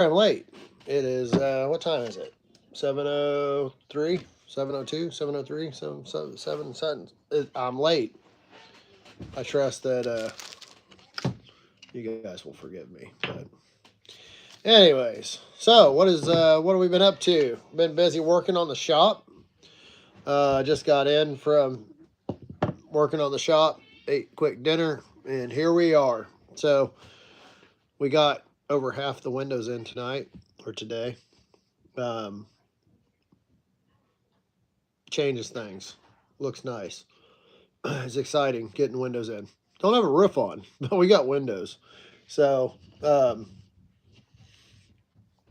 I'm late. It is, what time is it? 7:03, 7:02, 7:03, 7. I'm late. I trust that you guys will forgive me. But anyways, so what have we been up to? Been busy working on the shop. Just got in from working on the shop, ate quick dinner, and here we are. So we got over half the windows in tonight or today. Um, Changes things. Looks nice. It's exciting getting windows in. Don't have a roof on, but we got windows. So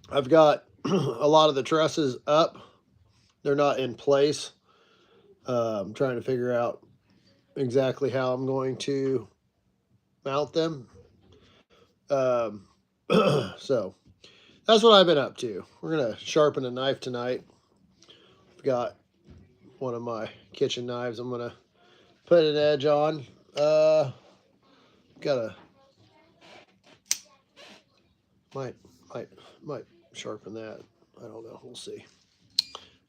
I've got a lot of the trusses up. They're not in place. I'm trying to figure out exactly how I'm going to mount them. Um, so that's what I've been up to. We're gonna sharpen a knife tonight. I've got one of my kitchen knives. I'm gonna put an edge on. Gotta might might might sharpen that. I don't know. We'll see.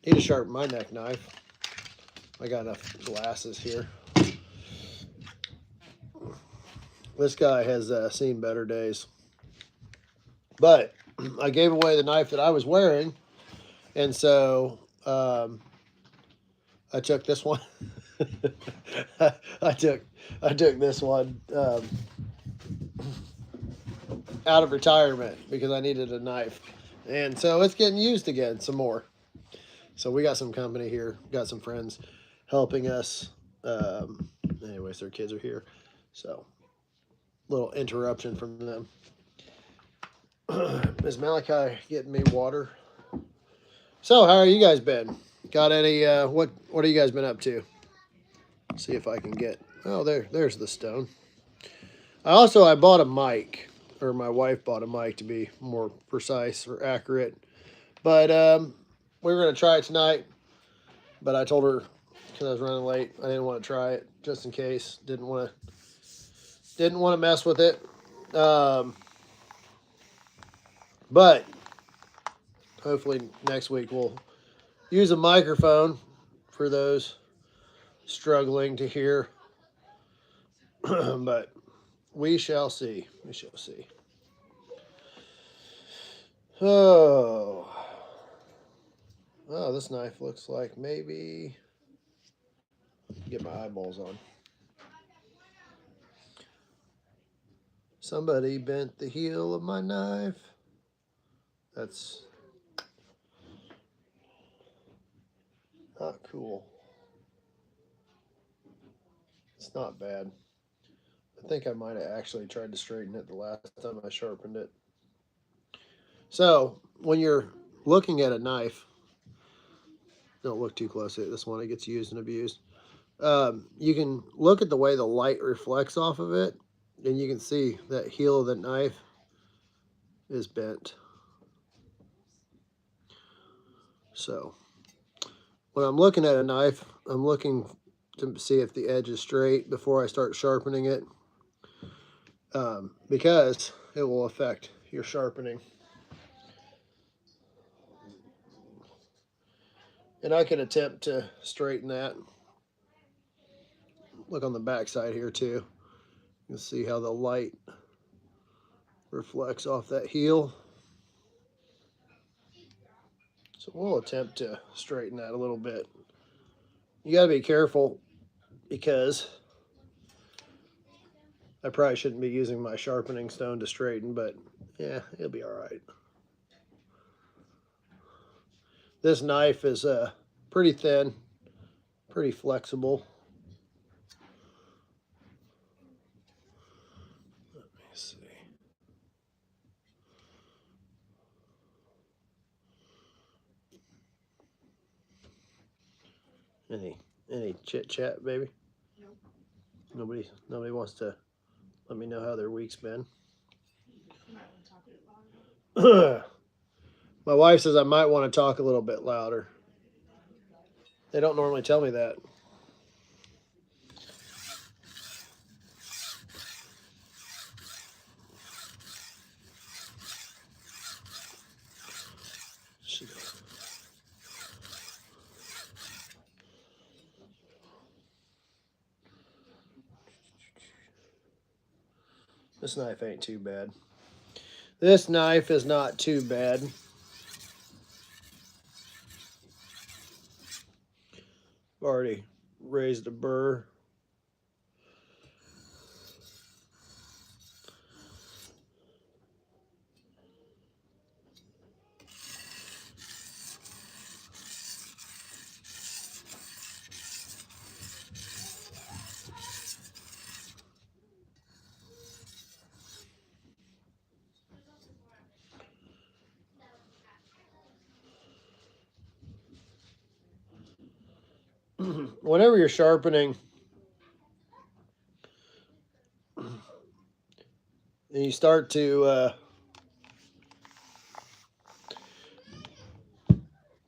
Need to sharpen my neck knife. I got enough glasses here. This guy has seen better days. But I gave away the knife that I was wearing, and so I took this one. I took this one out of retirement because I needed a knife, and so it's getting used again some more. So we got some company here, got some friends helping us. Anyways, their kids are here, so little interruption from them. Is Malachi getting me water? So how are you guys been? Got any? What have you guys been up to? See if I can get. Oh, there's the stone. I bought a mic, or my wife bought a mic to be more precise or accurate. But we were gonna try it tonight. But I told her because I was running late, I didn't want to try it just in case. Didn't want to mess with it. But hopefully next week we'll use a microphone for those struggling to hear. But we shall see. We shall see. Oh, this knife looks like maybe get my eyeballs on. Somebody bent the heel of my knife. That's not cool. It's not bad. I think I might have actually tried to straighten it the last time I sharpened it. So when you're looking at a knife, don't look too close at this one. It gets used and abused. You can look at the way the light reflects off of it, and you can see that heel of the knife is bent. So when I'm looking at a knife, I'm looking to see if the edge is straight before I start sharpening it, because it will affect your sharpening. And I can attempt to straighten that. Look on the back side here too. You can see how the light reflects off that heel. So we'll attempt to straighten that a little bit. You got to be careful because I probably shouldn't be using my sharpening stone to straighten, but yeah, it'll be all right. This knife is pretty thin, pretty flexible. Let me see. Any chit chat, baby? Nope. Nobody wants to let me know how their week's been. My wife says I might want to talk a little bit louder. They don't normally tell me that. This knife ain't too bad. This knife is not too bad. Already raised a burr. Whenever you're sharpening, and you start to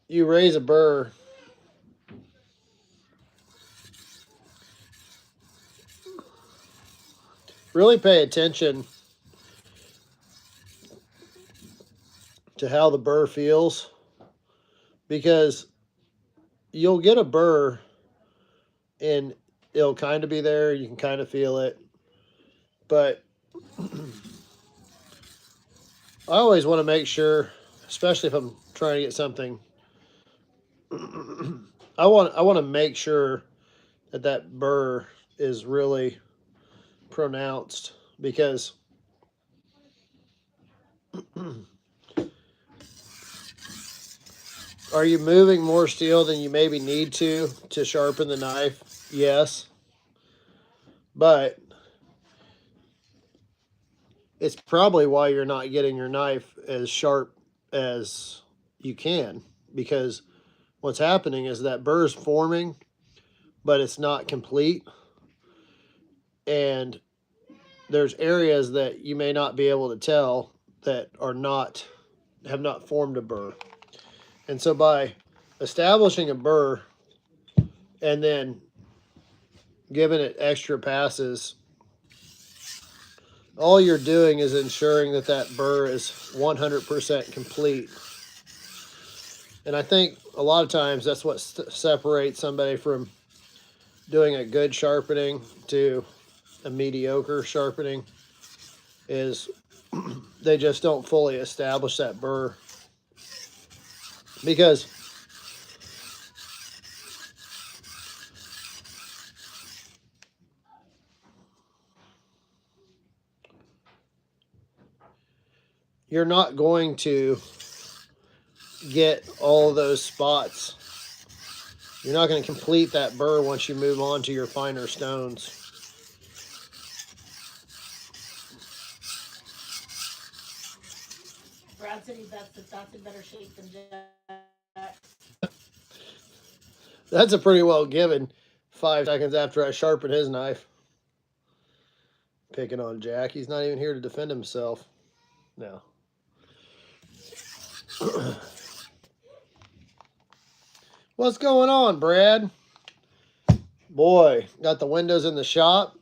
you raise a burr, really pay attention to how the burr feels, because you'll get a burr and it'll kind of be there, you can kind of feel it, but I always want to make sure, especially if I'm trying to get something, I want to make sure that that burr is really pronounced, because are you moving more steel than you maybe need to sharpen the knife? Yes. But it's probably why you're not getting your knife as sharp as you can, because what's happening is that burr is forming, but it's not complete. And there's areas that you may not be able to tell that have not formed a burr. And so by establishing a burr and then giving it extra passes, all you're doing is ensuring that that burr is 100% complete. And I think a lot of times that's what separates somebody from doing a good sharpening to a mediocre sharpening, is they just don't fully establish that burr. Because you're not going to get all of those spots. You're not going to complete that burr once you move on to your finer stones. Brad said that's in better shape than Jack. That's a pretty well given 5 seconds after I sharpen his knife. Picking on Jack. He's not even here to defend himself. No. What's going on, Brad? Boy, got the windows in the shop.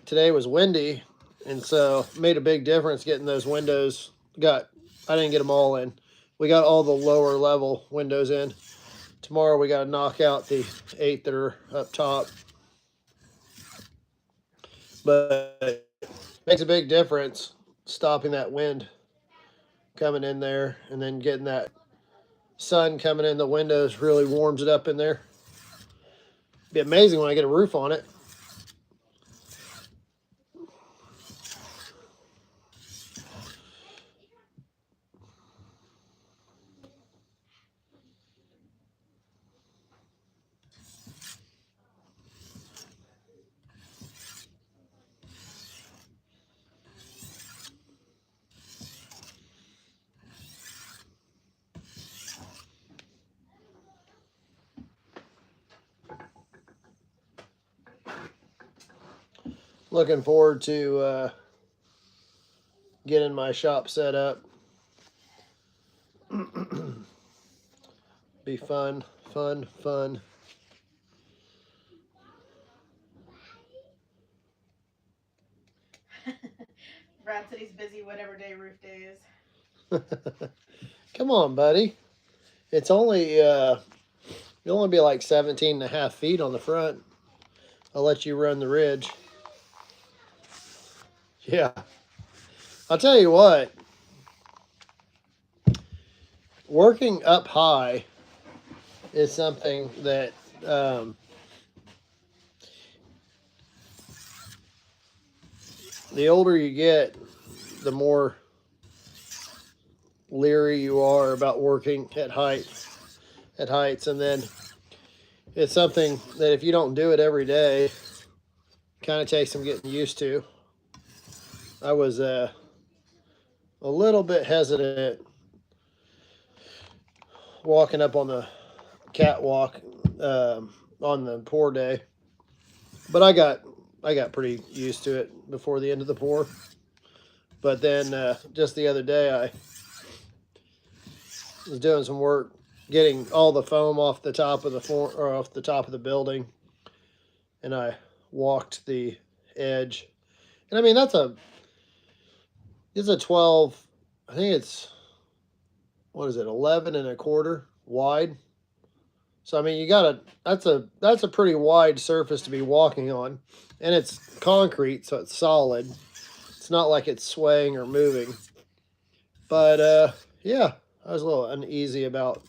Today was windy, and so made a big difference getting those windows. I didn't get them all in. We got all the lower level windows in. Tomorrow we got to knock out the 8 that are up top. But it makes a big difference stopping that wind coming in there, and then getting that sun coming in the windows really warms it up in there. It'd be amazing when I get a roof on it. Looking forward to getting my shop set up. Be fun. Brad said he's busy whatever day roof day is. Come on, buddy. It's only you'll only be like 17.5 feet on the front. I'll let you run the ridge. Yeah. I'll tell you what, working up high is something that the older you get, the more leery you are about working at heights, and then it's something that if you don't do it every day, kind of takes some getting used to. I was a little bit hesitant walking up on the catwalk on the pour day, but I got pretty used to it before the end of the pour. But then just the other day, I was doing some work getting all the foam off the top of the or off the top of the building, and I walked the edge. And I mean, it's a 12. I think it's, what is it, 11 and a quarter wide. So I mean, that's a pretty wide surface to be walking on, and it's concrete, so it's solid. It's not like it's swaying or moving. But yeah, I was a little uneasy about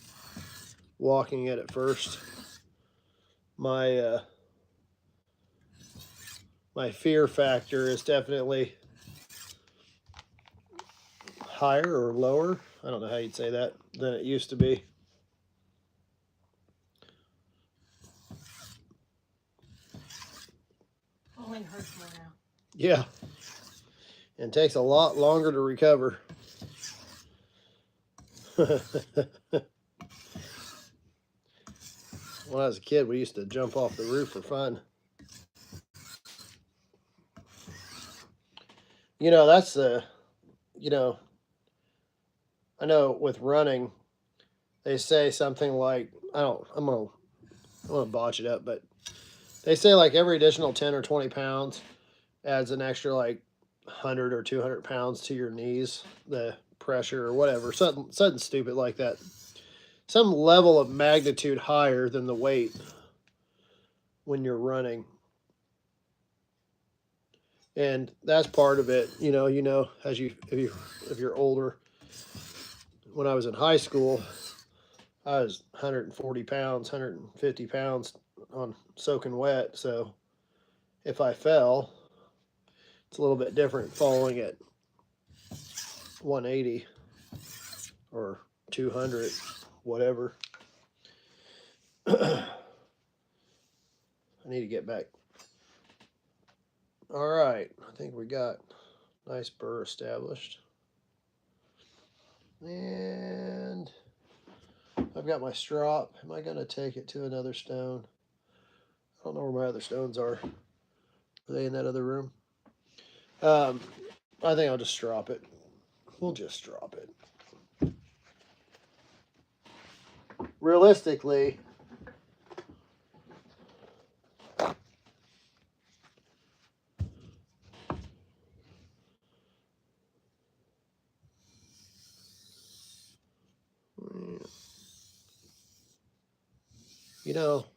walking it at first. My my fear factor is definitely higher or lower. I don't know how you'd say that than it used to be. Falling hurts more now. Yeah, and takes a lot longer to recover. When I was a kid, we used to jump off the roof for fun. You know, that's the, you know, I know with running, they say something like, I'm gonna botch it up, but they say like every additional 10 or 20 pounds adds an extra like 100 or 200 pounds to your knees, the pressure or whatever, something stupid like that. Some level of magnitude higher than the weight when you're running. And that's part of it, as if you're older. When I was in high school, I was 140 pounds, 150 pounds on soaking wet. So if I fell, it's a little bit different falling at 180 or 200, whatever. I need to get back. All right, I think we got nice burr established. And I've got my strop. Am I going to take it to another stone? I don't know where my other stones are. Are they in that other room? I think I'll just strop it. We'll just drop it. Realistically,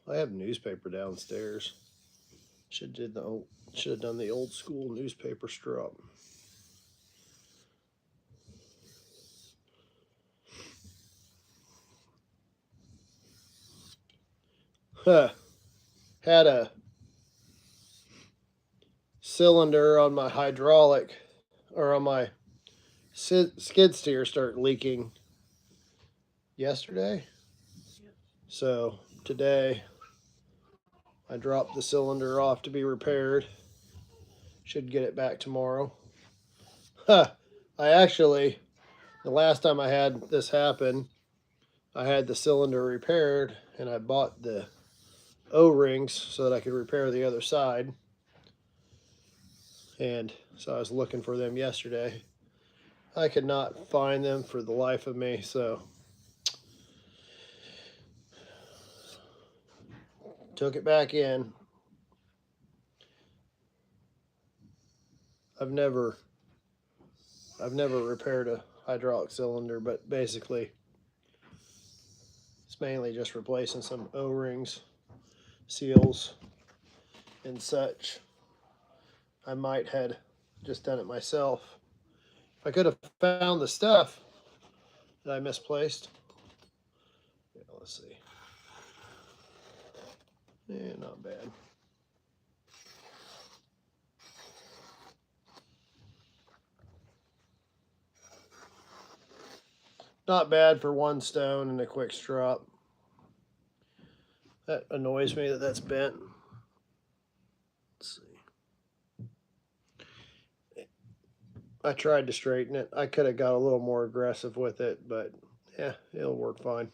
I have newspaper downstairs. Should have done the old school newspaper strop. Had a cylinder on my hydraulic or on my skid steer start leaking yesterday. So today I dropped the cylinder off to be repaired. Should get it back tomorrow. I actually, the last time I had this happen, I had the cylinder repaired and I bought the O-rings so that I could repair the other side. And so I was looking for them yesterday. I could not find them for the life of me, so took it back in. I've never repaired a hydraulic cylinder, but basically it's mainly just replacing some O-rings, seals, and such. I might had just done it myself. If I could have found the stuff that I misplaced. Yeah, let's see. Yeah, not bad. Not bad for one stone and a quick strop. That annoys me that that's bent. Let's see. I tried to straighten it. I could have got a little more aggressive with it, but yeah, it'll work fine.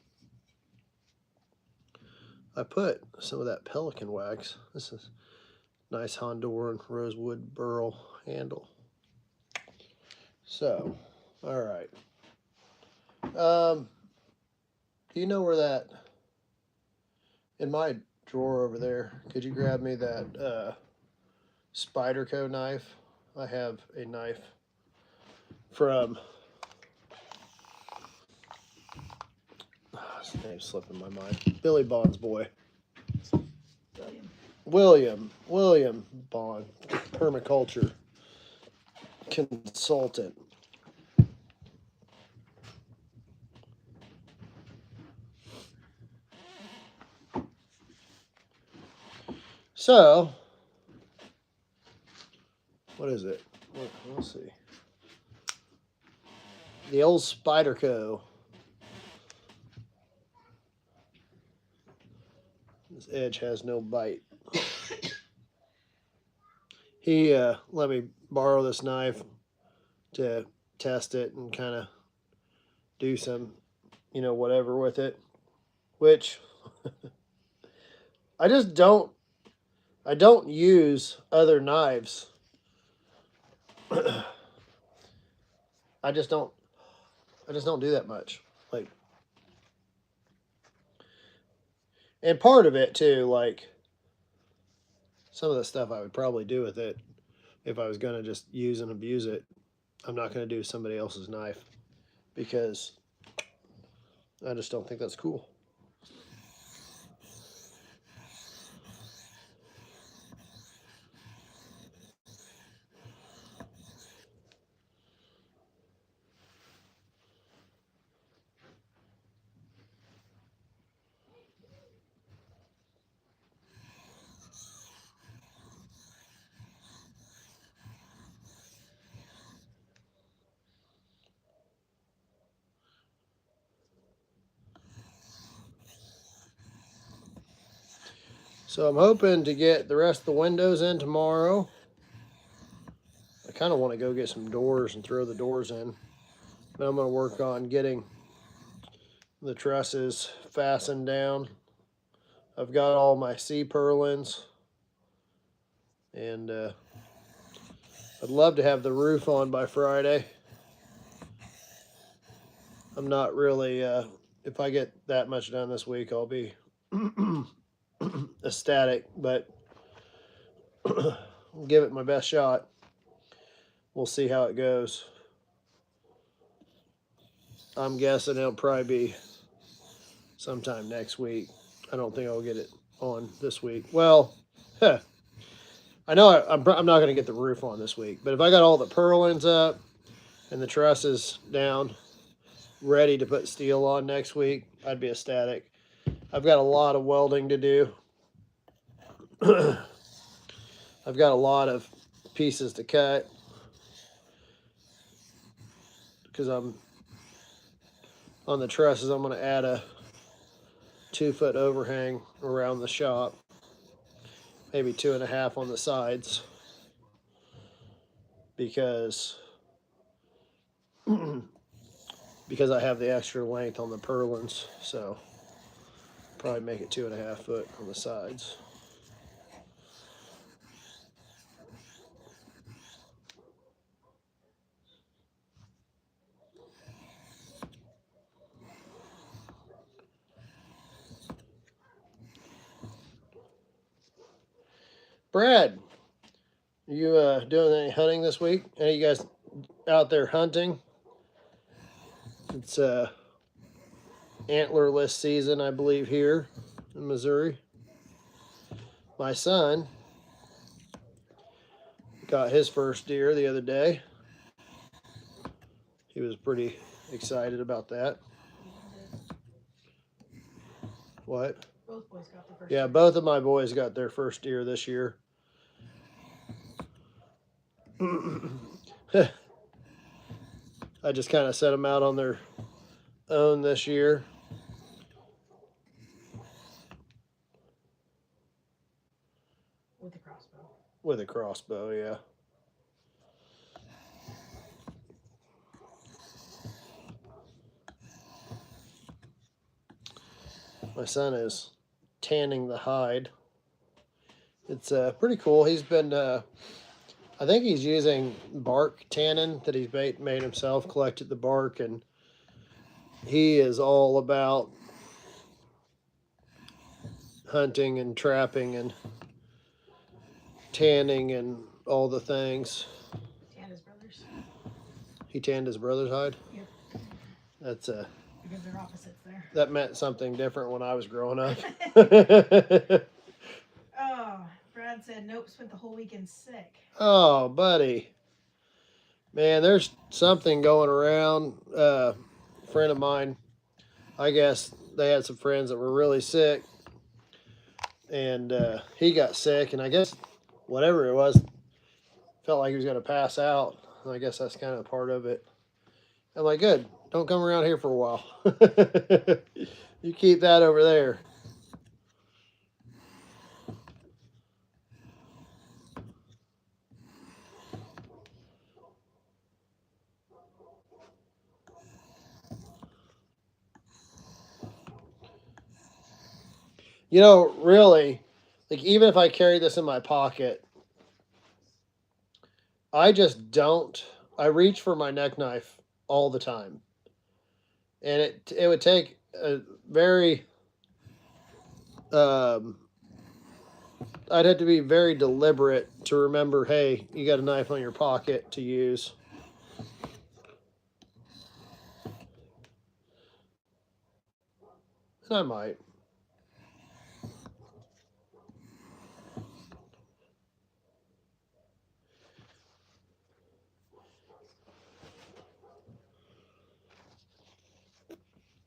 I put some of that Pelican wax. This is nice Honduran rosewood burl handle. So, all right. Do you know where that, in my drawer over there, could you grab me that Spyderco knife? I have a knife from, his name's slipping my mind, Billy Bond's boy. William Bond, permaculture consultant. So, what is it? Let's see. The old Spyderco. This edge has no bite. He let me borrow this knife to test it and kind of do some, whatever with it, which I don't use other knives. I just don't do that much. Like, and part of it too, like some of the stuff I would probably do with it if I was going to just use and abuse it, I'm not going to do somebody else's knife because I just don't think that's cool. So I'm hoping to get the rest of the windows in tomorrow. I kind of want to go get some doors and throw the doors in. But I'm going to work on getting the trusses fastened down. I've got all my C-purlins. And I'd love to have the roof on by Friday. I'm not really, if I get that much done this week, I'll be ecstatic, but I'll give it my best shot. We'll see how it goes. I'm guessing it'll probably be sometime next week. I don't think I'll get it on this week. Well, I know I'm not going to get the roof on this week, but if I got all the purlins up and the trusses down, ready to put steel on next week, I'd be ecstatic. I've got a lot of welding to do. I've got a lot of pieces to cut because I'm on the trusses. I'm going to add a 2-foot overhang around the shop, maybe 2.5 on the sides, because I have the extra length on the purlins, so probably make it 2.5 foot on the sides. Brad, are you doing any hunting this week? Any of you guys out there hunting? It's antlerless season, I believe, here in Missouri. My son got his first deer the other day. He was pretty excited about that. What? Both boys got the first. Yeah, deer. both of my boys got their first deer this year. I just kind of set them out on their own this year. With a crossbow. With a crossbow, yeah. My son is tanning the hide. It's pretty cool. He's been, I think he's using bark tannin that he's made himself, collected the bark, and he is all about hunting and trapping and tanning and all the things. Tan his brothers. He tanned his brother's hide? Yep. That's Because they're opposites there. that meant something different when I was growing up. Oh, Brad said nope, spent the whole weekend sick. Oh, buddy. Man, there's something going around. A friend of mine, I guess they had some friends that were really sick. And he got sick, and I guess whatever it was, felt like he was going to pass out. And I guess that's kind of part of it. I'm like, good. Don't come around here for a while. You keep that over there. You know, really, like even if I carry this in my pocket, I just don't. I reach for my neck knife all the time. And it would take a very I'd have to be very deliberate to remember, hey, you got a knife on your pocket to use. And I might.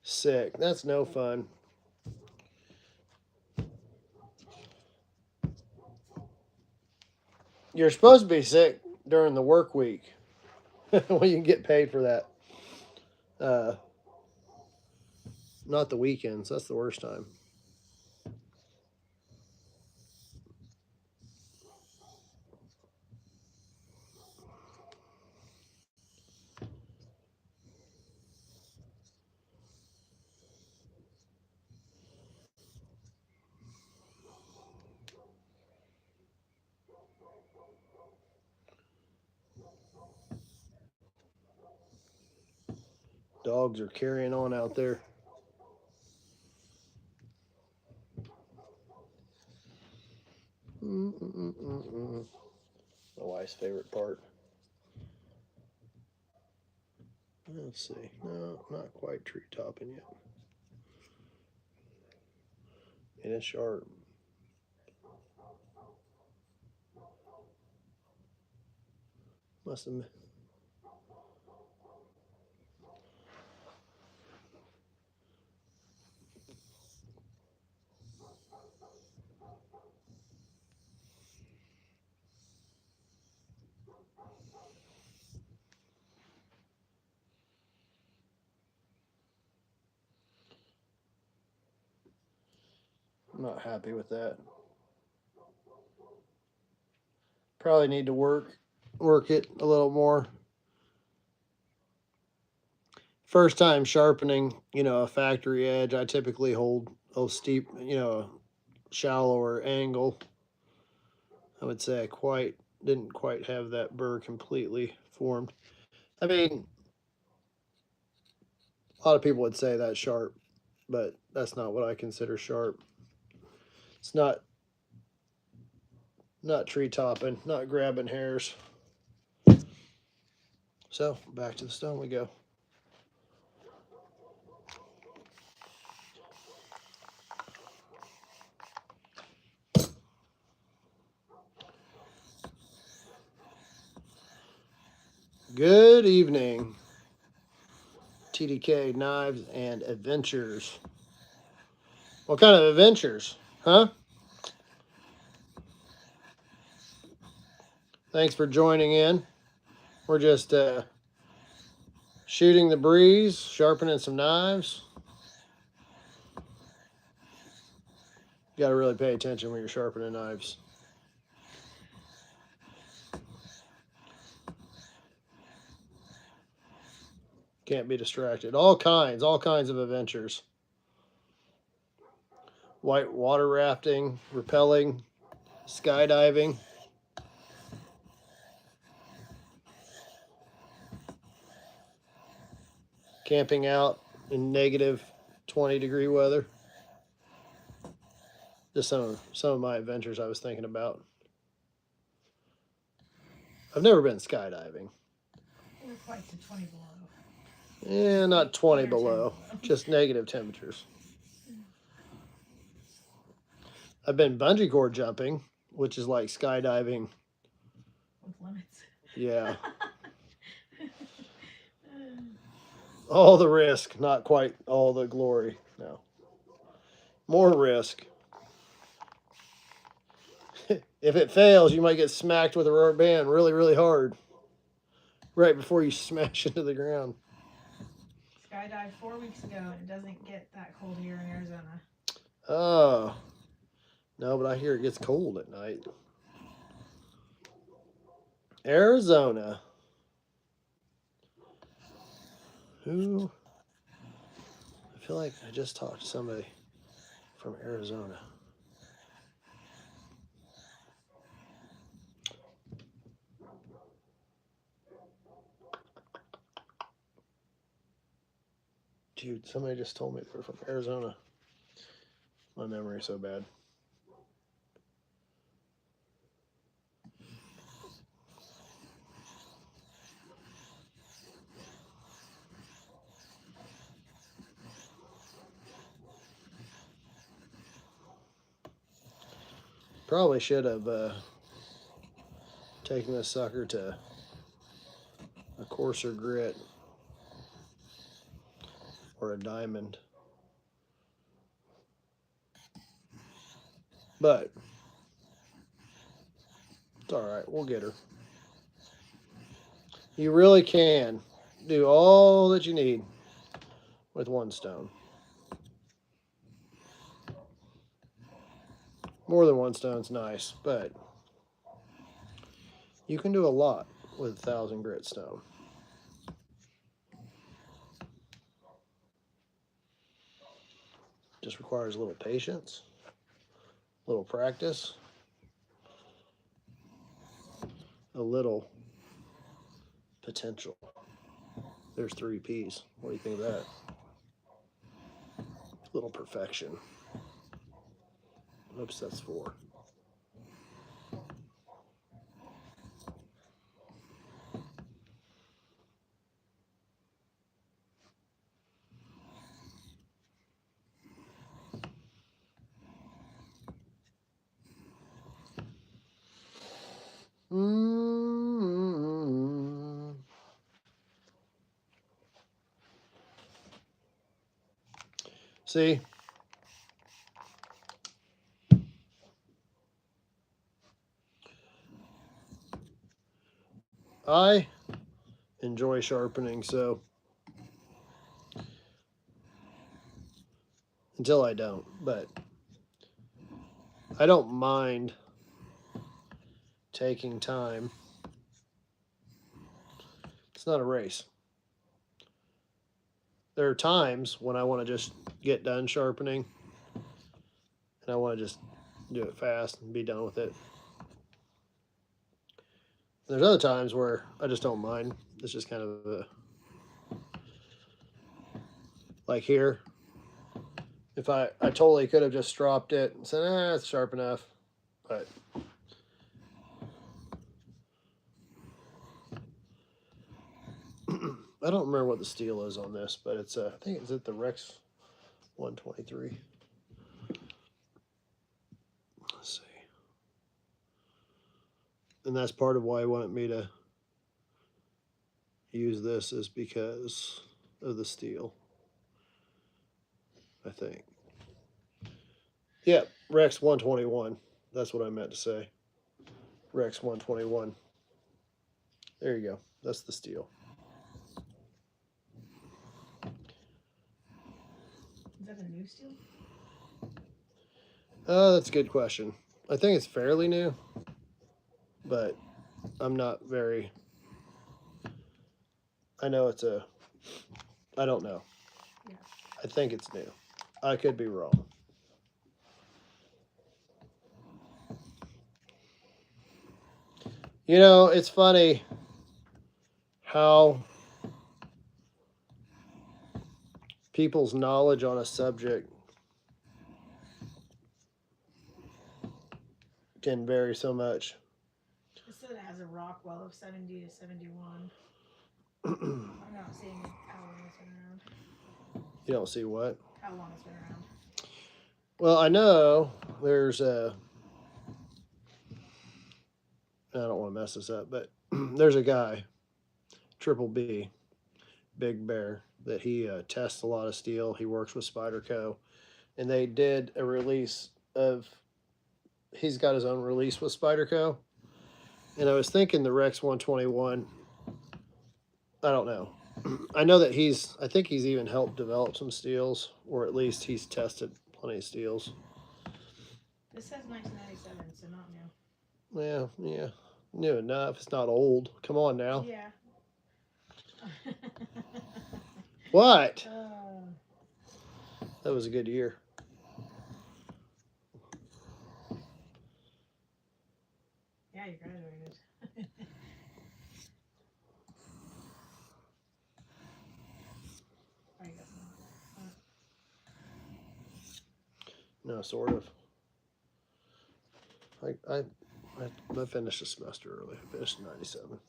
Sick. That's no fun. You're supposed to be sick during the work week when you get paid for that. Not the weekends. That's the worst time. Dogs are carrying on out there. My wife's favorite part. Let's see. No, not quite tree topping yet. And it's sharp. Must have. I'm not happy with that. Probably need to work it a little more. First time sharpening, a factory edge, I typically hold a steep, shallower angle. I would say I didn't quite have that burr completely formed. I mean, a lot of people would say that's sharp, but that's not what I consider sharp. It's not tree topping, not grabbing hairs. So back to the stone we go. Good evening. TDK Knives and Adventures. What kind of adventures? Huh? Thanks for joining in. We're just shooting the breeze, sharpening some knives. You gotta really pay attention when you're sharpening knives. Can't be distracted. All kinds of adventures. White water rafting, rappelling, skydiving. Camping out in negative 20-degree weather. Just some of my adventures I was thinking about. I've never been skydiving. We're quite to 20 below. Yeah, not 20 10 below, just negative temperatures. I've been bungee cord jumping, which is like skydiving. With limits. Yeah. All the risk, not quite all the glory. No. More risk. If it fails, you might get smacked with a rubber band really, really hard. Right before you smash into the ground. Skydived 4 weeks ago, and it doesn't get that cold here in Arizona. Oh. No, but I hear it gets cold at night. Arizona. Who? I feel like I just talked to somebody from Arizona. Dude, somebody just told me they were from Arizona. My memory's so bad. Probably should have taken this sucker to a coarser grit or a diamond. But it's all right. We'll get her. You really can do all that you need with one stone. More than one stone's nice, but you can do a lot with 1,000 grit stone. Just requires a little patience, a little practice, a little potential. There's 3 P's. What do you think of that? A little perfection. Oops, that's 4. See? I enjoy sharpening, so until I don't, but I don't mind taking time. It's not a race. There are times when I want to just get done sharpening and I want to just do it fast and be done with it. There's other times where I just don't mind. It's just kind of like here. If I totally could have just dropped it and said, it's sharp enough. But I don't remember what the steel is on this, but it's I think it's at the Rex 123. Let's see. And that's part of why I wanted me to use this is because of the steel, I think. Yeah, Rex 121. That's what I meant to say. Rex 121. There you go. That's the steel. Is that a new steel? That's a good question. I think it's fairly new, but I'm not very. I know it's a. I don't know. Yeah. I think it's new. I could be wrong. You know, it's funny how people's knowledge on a subject can vary so much. It said it has a Rockwell of 70 to 71. I'm not seeing how long it's been around. You don't see what? How long it's been around. Well, I know there's a. I don't want to mess this up, but there's a guy, Triple B, Big Bear, that he tests a lot of steel. He works with Spyderco, and they did a release of. He's got his own release with Spyderco, and I was thinking the Rex 121. I don't know. I know that he's. I think he's even helped develop some steels, or at least he's tested plenty of steels. This says 1997, so not new. Yeah, new enough. It's not old. Come on now. Yeah. What? That was a good year. Yeah, you graduated. I guess not. No, sort of. I finished the semester early. I finished in 97.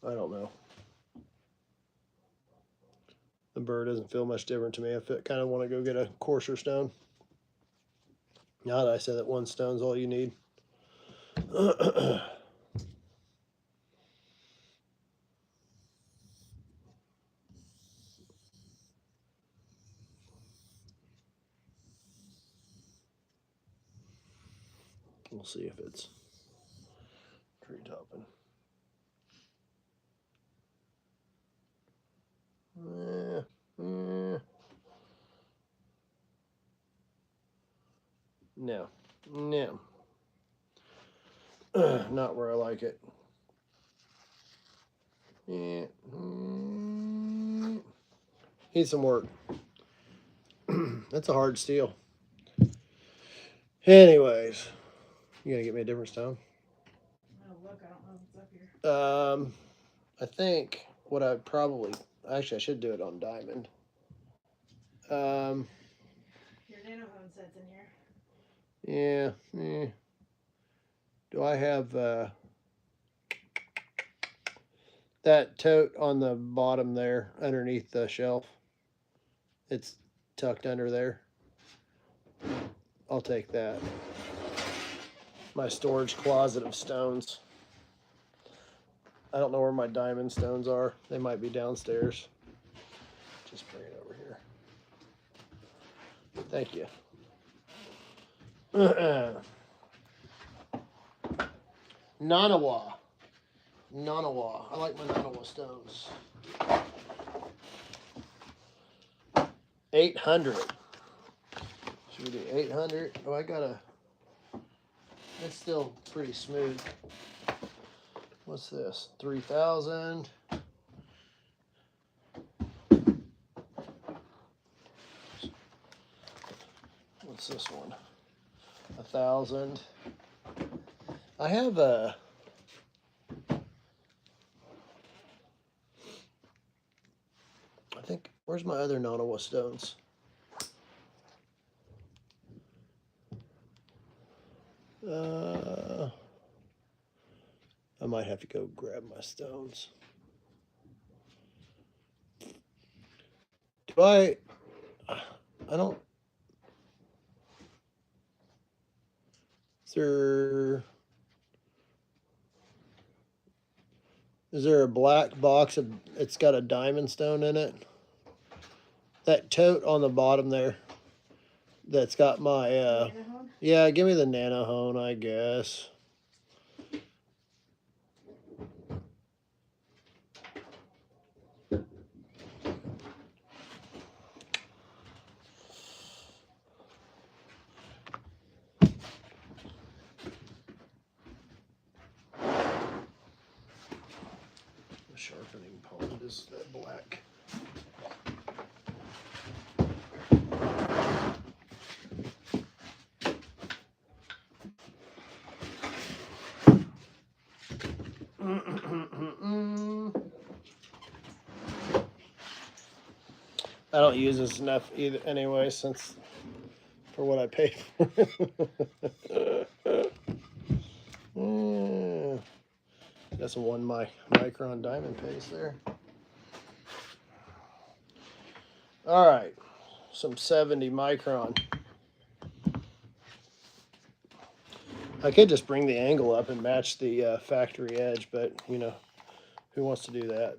I don't know. The burr doesn't feel much different to me. I kind of want to go get a coarser stone. Now that I said that one stone's all you need. We'll see if it's tree topping. No. Not where I like it. Yeah. Needs some work. That's a hard steel. Anyways, you gonna get me a different stone? Oh, look, I don't know if it's up here. I think what I probably actually I should do it on diamond. Your nano-hone set's in here. Yeah. Do I have that tote on the bottom there underneath the shelf? It's tucked under there. I'll take that. My storage closet of stones. I don't know where my diamond stones are. They might be downstairs. Just bring it over here. Thank you. Nanawa. I like my Nanawa stones. 800. Should we do 800? Oh, I gotta. It's still pretty smooth. What's this? 3,000. What's this one? 1,000. I have a. I think. Where's my other Nanawa stones? I might have to go grab my stones. I don't. Is there a black box of? It's got a diamond stone in it. That tote on the bottom there. That's got my. Nanohone? Yeah, give me the Nanohone, I guess. The sharpening point is that black. I don't use this enough either anyway, since for what I pay for it. That's a 1 micron diamond paste there. All right, some 70 micron. I could just bring the angle up and match the factory edge, but you know, who wants to do that?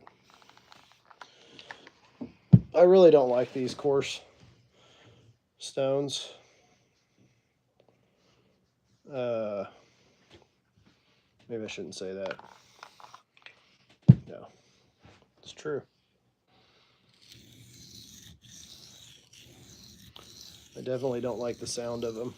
I really don't like these coarse stones. Maybe I shouldn't say that. No, it's true. I definitely don't like the sound of them.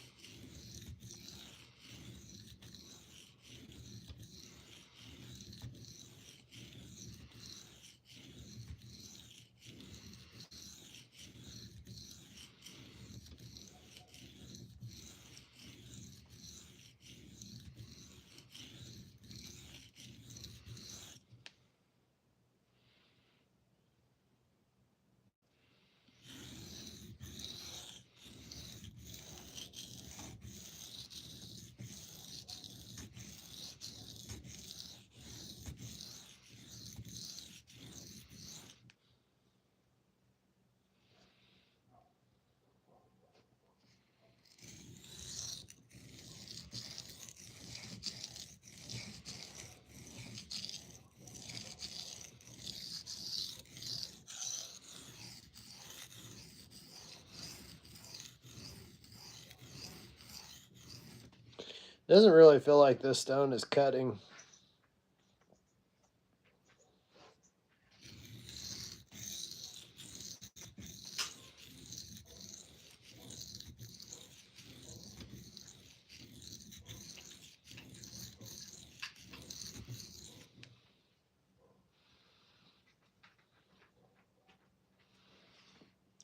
Doesn't really feel like this stone is cutting.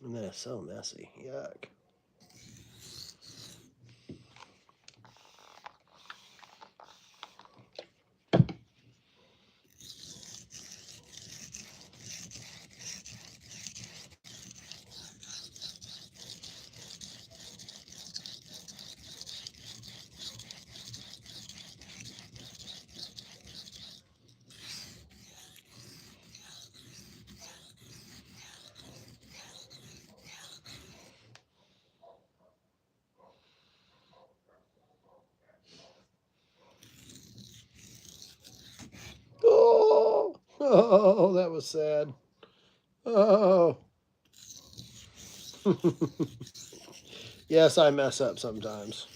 And that's so messy. Yuck. Oh, oh, that was sad. Oh. Yes, I mess up sometimes.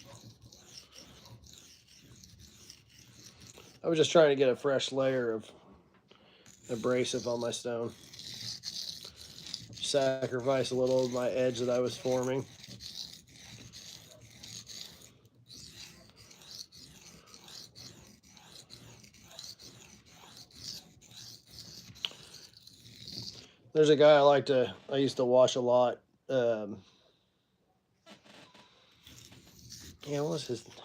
I was just trying to get a fresh layer of abrasive on my stone. Sacrifice a little of my edge that I was forming. There's a guy I used to watch a lot. Yeah, what was his name?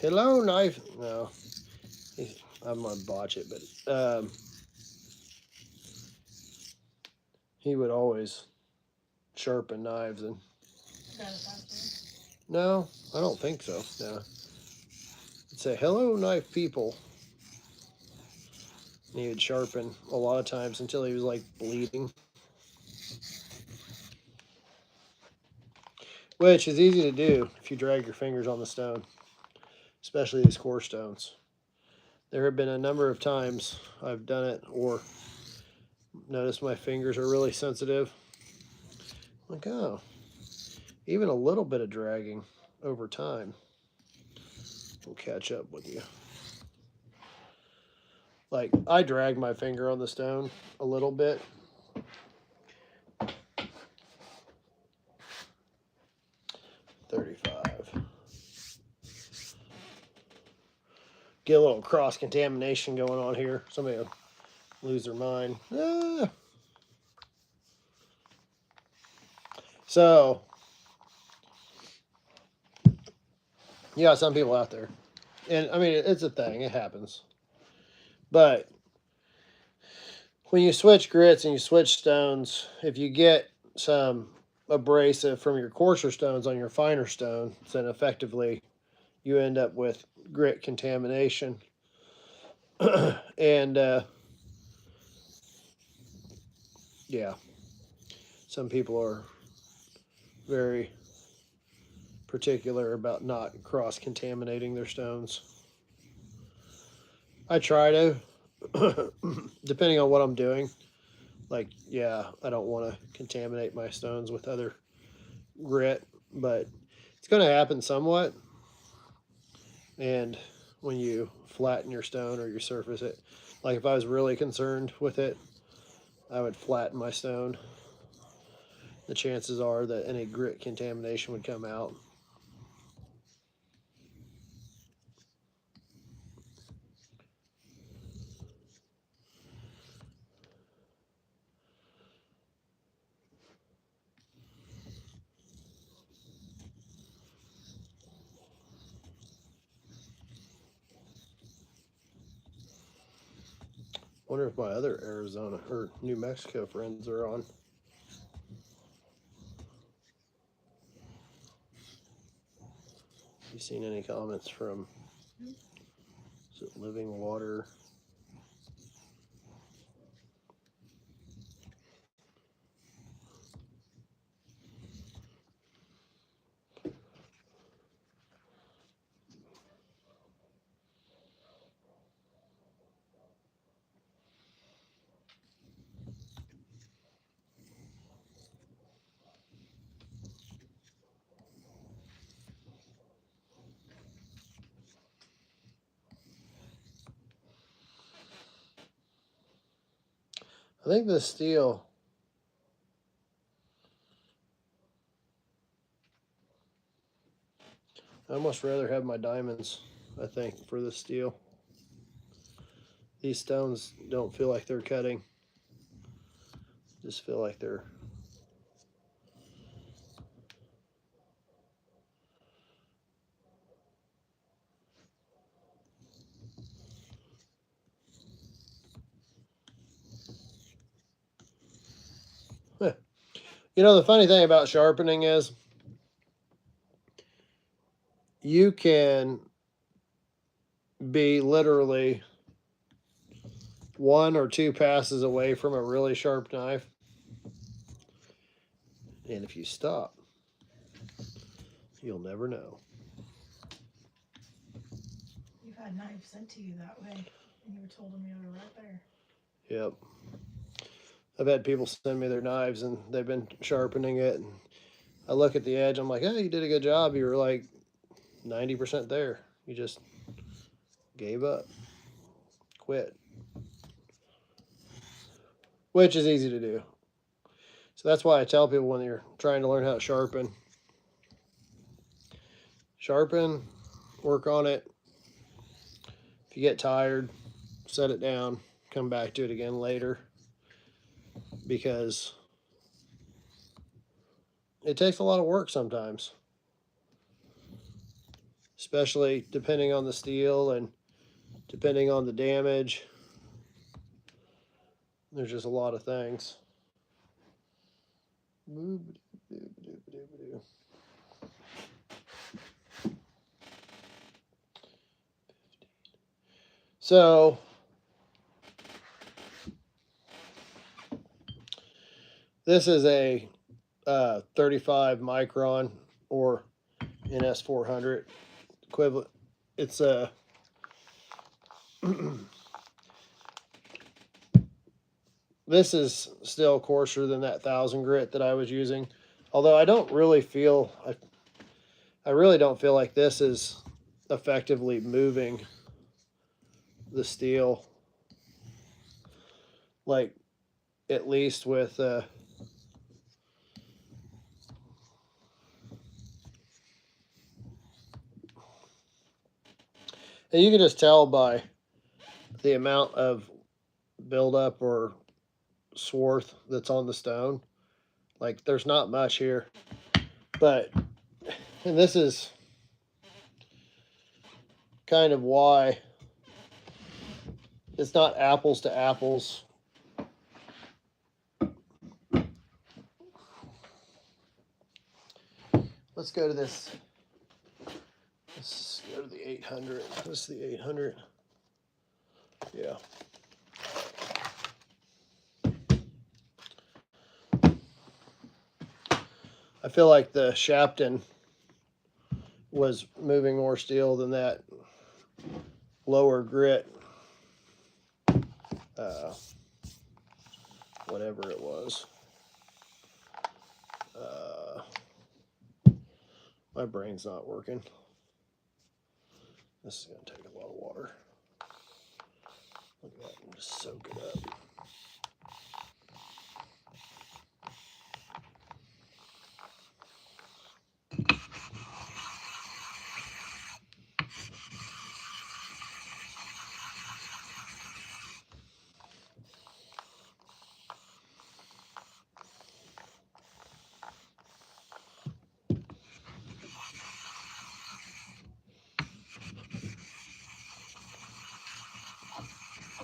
Hello, Knife. No, I'm gonna botch it, but he would always sharpen knives and. No, I don't think so. No. It'd say, hello, knife people. And he would sharpen a lot of times until he was like bleeding. which is easy to do if you drag your fingers on the stone, especially these core stones. There have been a number of times I've done it or noticed my fingers are really sensitive. Like, oh, even a little bit of dragging over time will catch up with you. Like, I drag my finger on the stone a little bit. $35. Get a little cross contamination going on here. Somebody will lose their mind. Ah. So, yeah, some people out there, and I mean, it's a thing. It happens. But when you switch grits and you switch stones, if you get some abrasive from your coarser stones on your finer stones, then effectively you end up with grit contamination. And yeah, some people are very particular about not cross contaminating their stones. I try to, depending on what I'm doing. Like, yeah, I don't want to contaminate my stones with other grit, but it's going to happen somewhat. And when you flatten your stone or you surface it, like if I was really concerned with it, I would flatten my stone. The chances are that any grit contamination would come out. Wonder if my other Arizona or New Mexico friends are on. You seen any comments from, is it Living Water? I think the steel, I almost rather have my diamonds, I think, for the steel. These stones don't feel like they're cutting. Just feel like they're You know, the funny thing about sharpening is you can be literally 1 or 2 passes away from a really sharp knife. And if you stop, you'll never know. You've had knives sent to you that way, and you were told them you were right there. Yep. I've had people send me their knives and they've been sharpening it. And I look at the edge, I'm like, hey, you did a good job. You were like 90% there. You just gave up, quit. Which is easy to do. So that's why I tell people when you're trying to learn how to sharpen, work on it. If you get tired, set it down, come back to it again later, because it takes a lot of work sometimes, especially depending on the steel and depending on the damage. There's just a lot of things. So this is a 35 micron or NS 400 equivalent. It's this is still coarser than that 1000 grit that I was using. Although I don't really feel, I really don't feel like this is effectively moving the steel. Like, at least with, and you can just tell by the amount of buildup or swarth that's on the stone. Like, there's not much here. But, and this is kind of why it's not apples to apples. Let's go to this. Let's go to the 800. This is the 800. Yeah. I feel like the Shapton was moving more steel than that lower grit. Whatever it was. My brain's not working. This is going to take a lot of water. Look at that, just soak it up.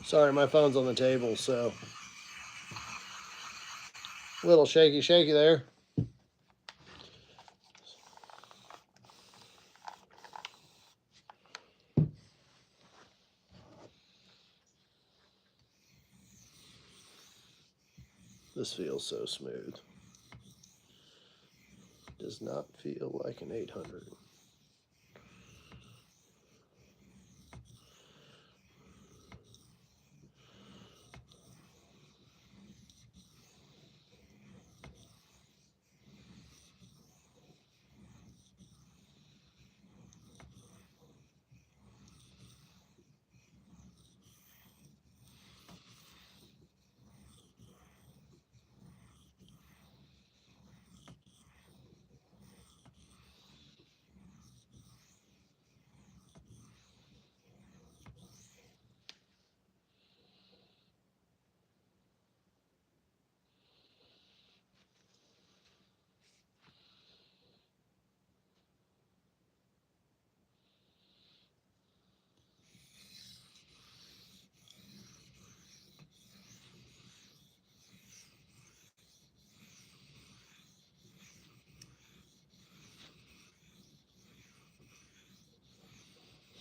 Sorry, my phone's on the table, so a little shaky there. This feels so smooth. Does not feel like an 800.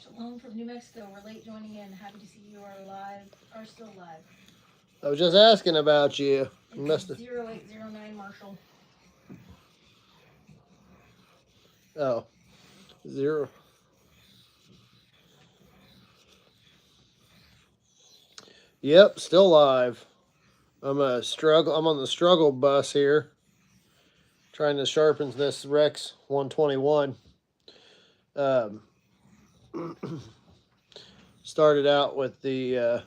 Shalom from New Mexico. We're late joining in. Happy to see you are still live. I was just asking about you. You It's must have. 0809 Marshall. Oh, 0. Yep, still live. I'm on the struggle bus here, trying to sharpen this Rex 121. Started out with the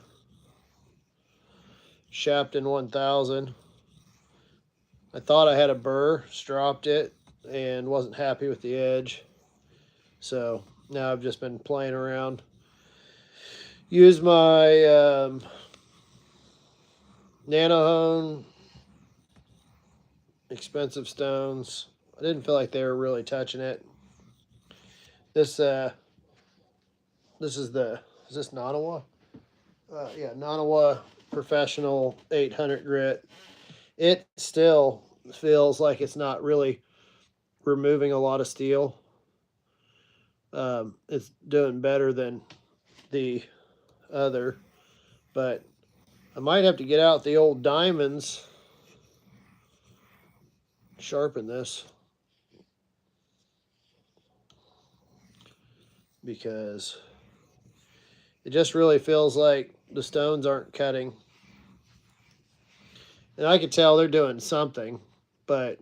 Shapton 1000. I thought I had a burr, stropped it, and wasn't happy with the edge. So now I've just been playing around. Use my Nanohone expensive stones. I didn't feel like they were really touching it. This is this Nanawa? Yeah, Nanawa Professional 800 grit. It still feels like it's not really removing a lot of steel. It's doing better than the other, but I might have to get out the old diamonds, sharpen this. because it just really feels like the stones aren't cutting. And I can tell they're doing something, but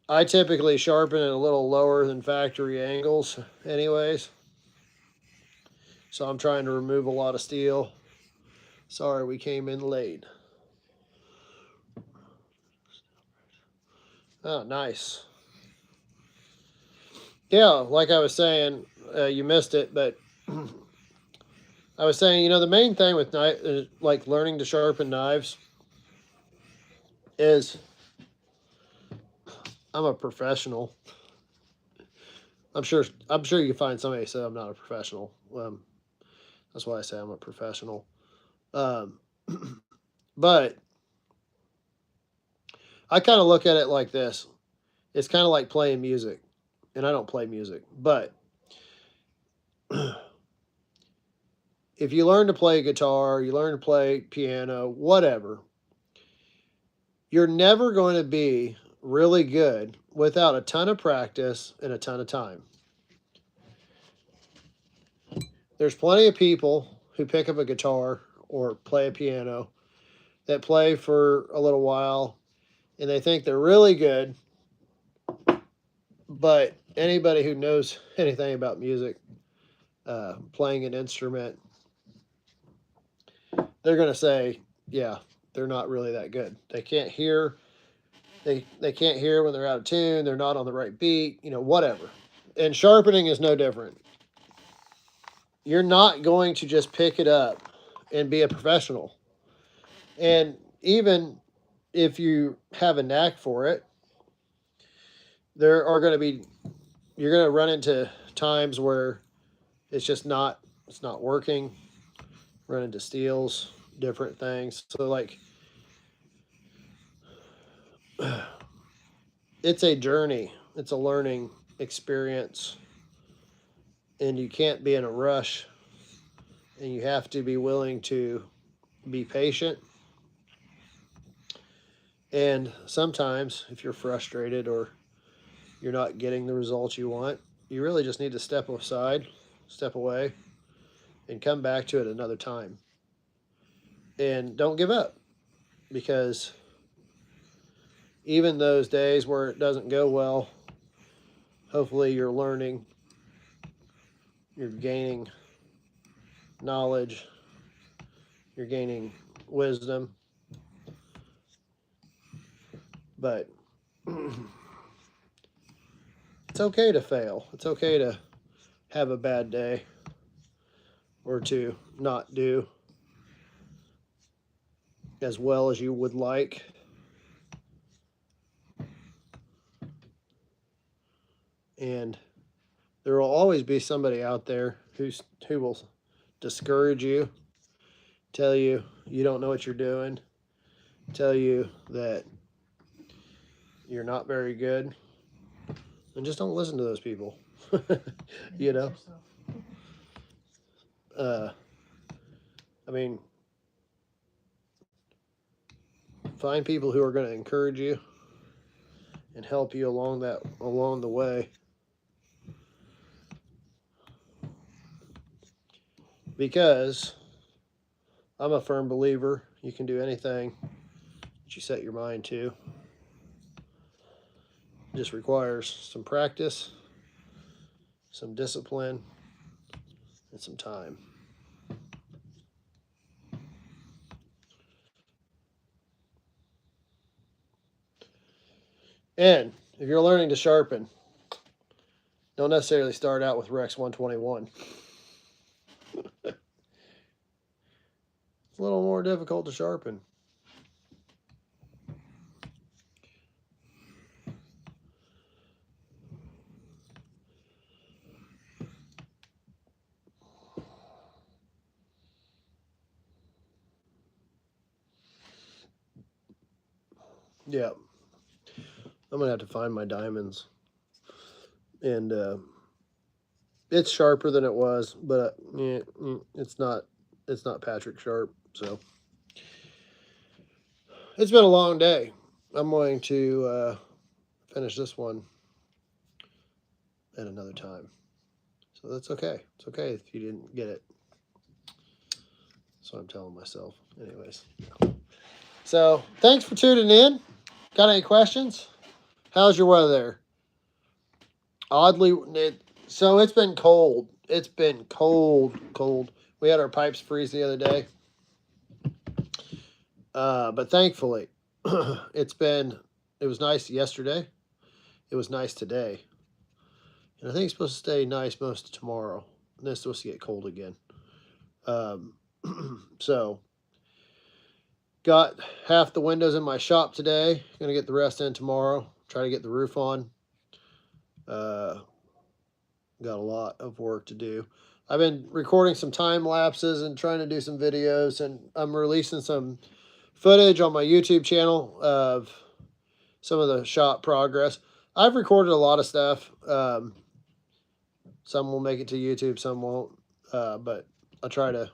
I typically sharpen it a little lower than factory angles anyways. So I'm trying to remove a lot of steel. Sorry, we came in late. Oh, nice. Yeah, like I was saying, you missed it, but I was saying, the main thing with like learning to sharpen knives is I'm a professional. I'm sure you can find somebody who said I'm not a professional. That's why I say I'm a professional. Um, but I kind of look at it like this. It's kind of like playing music, and I don't play music, but if you learn to play guitar, you learn to play piano, whatever, you're never going to be really good without a ton of practice and a ton of time. There's plenty of people who pick up a guitar or play a piano that play for a little while and they think they're really good, but anybody who knows anything about music, playing an instrument, they're going to say, yeah, they're not really that good. They can't hear. They can't hear when they're out of tune. They're not on the right beat, whatever. And sharpening is no different. You're not going to just pick it up and be a professional. And even if you have a knack for it, you're going to run into times where it's not working, run into steels, different things. So like, it's a journey, it's a learning experience, and you can't be in a rush, and you have to be willing to be patient. And sometimes if you're frustrated or you're not getting the results you want, you really just need to step away, and come back to it another time. And don't give up, because even those days where it doesn't go well, hopefully you're learning, you're gaining knowledge, you're gaining wisdom. But it's okay to fail. It's okay to have a bad day or to not do as well as you would like. And there will always be somebody out there who will discourage you, tell you you don't know what you're doing, tell you that you're not very good, and just don't listen to those people. you know I mean, find people who are going to encourage you and help you along the way, because I'm a firm believer you can do anything that you set your mind to. It just requires some practice, some discipline, and some time. And if you're learning to sharpen, don't necessarily start out with Rex 121. It's a little more difficult to sharpen. Yeah. I'm going to have to find my diamonds. And it's sharper than it was, but it's not Patrick Sharp. So it's been a long day. I'm going to finish this one at another time. So that's okay. It's okay if you didn't get it. That's what I'm telling myself. Anyways. So thanks for tuning in. Got any questions? How's your weather there? Oddly, so it's been cold. It's been cold. We had our pipes freeze the other day. But thankfully, it was nice yesterday. It was nice today. And I think it's supposed to stay nice most of tomorrow. And then it's supposed to get cold again. So, got half the windows in my shop today. Going to get the rest in tomorrow. Try to get the roof on. Got a lot of work to do. I've been recording some time lapses and trying to do some videos. And I'm releasing some footage on my YouTube channel of some of the shop progress. I've recorded a lot of stuff. Some will make it to YouTube, some won't. But I'll try to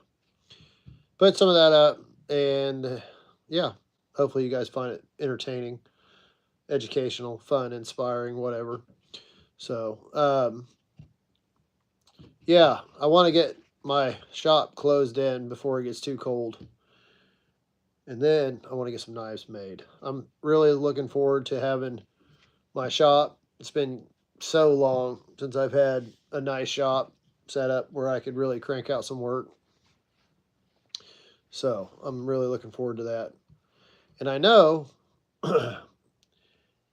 put some of that up. And yeah, hopefully you guys find it entertaining, educational, fun, inspiring, whatever. So, yeah, I want to get my shop closed in before it gets too cold. And then I want to get some knives made. I'm really looking forward to having my shop. It's been so long since I've had a nice shop set up where I could really crank out some work. So I'm really looking forward to that. And I know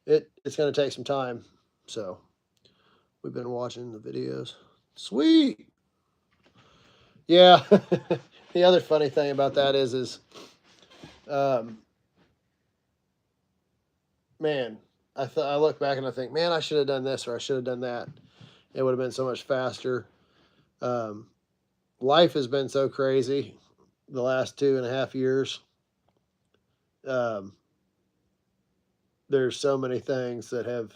it's going to take some time. So we've been watching the videos. Sweet. Yeah. The other funny thing about that is man, I look back and I think, man, I should have done this or I should have done that. It would have been so much faster. Life has been so crazy the last 2.5 years. There's so many things that have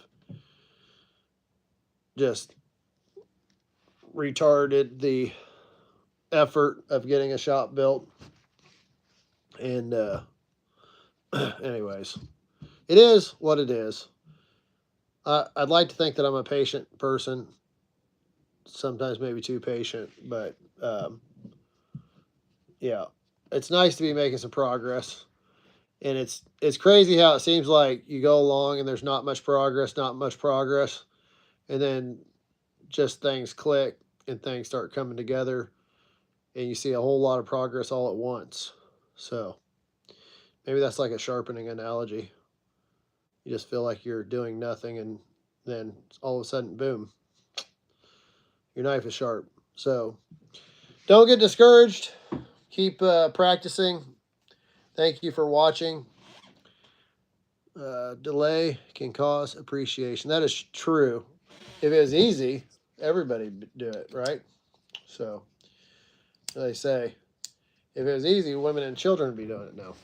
just retarded the effort of getting a shop built. And anyways, it is what it is. I'd like to think that I'm a patient person. Sometimes maybe too patient, but yeah, it's nice to be making some progress. And it's crazy how it seems like you go along and there's not much progress, and then just things click and things start coming together, and you see a whole lot of progress all at once. So maybe that's like a sharpening analogy. You just feel like you're doing nothing, and then all of a sudden, boom, your knife is sharp. So don't get discouraged. Keep practicing. Thank you for watching. Delay can cause appreciation. That is true. If it was easy, everybody would do it, right? So they say, if it was easy, women and children would be doing it now.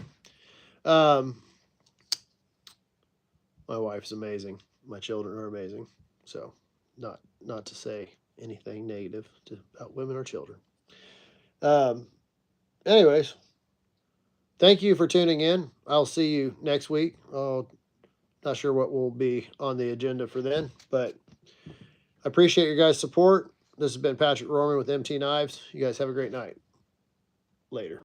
My wife's amazing. My children are amazing. So not to say anything negative about women or children. Anyways, thank you for tuning in. I'll see you next week. Not sure what will be on the agenda for then, but I appreciate your guys' support. This has been Patrick Rohrman with MT Knives. You guys have a great night. Later.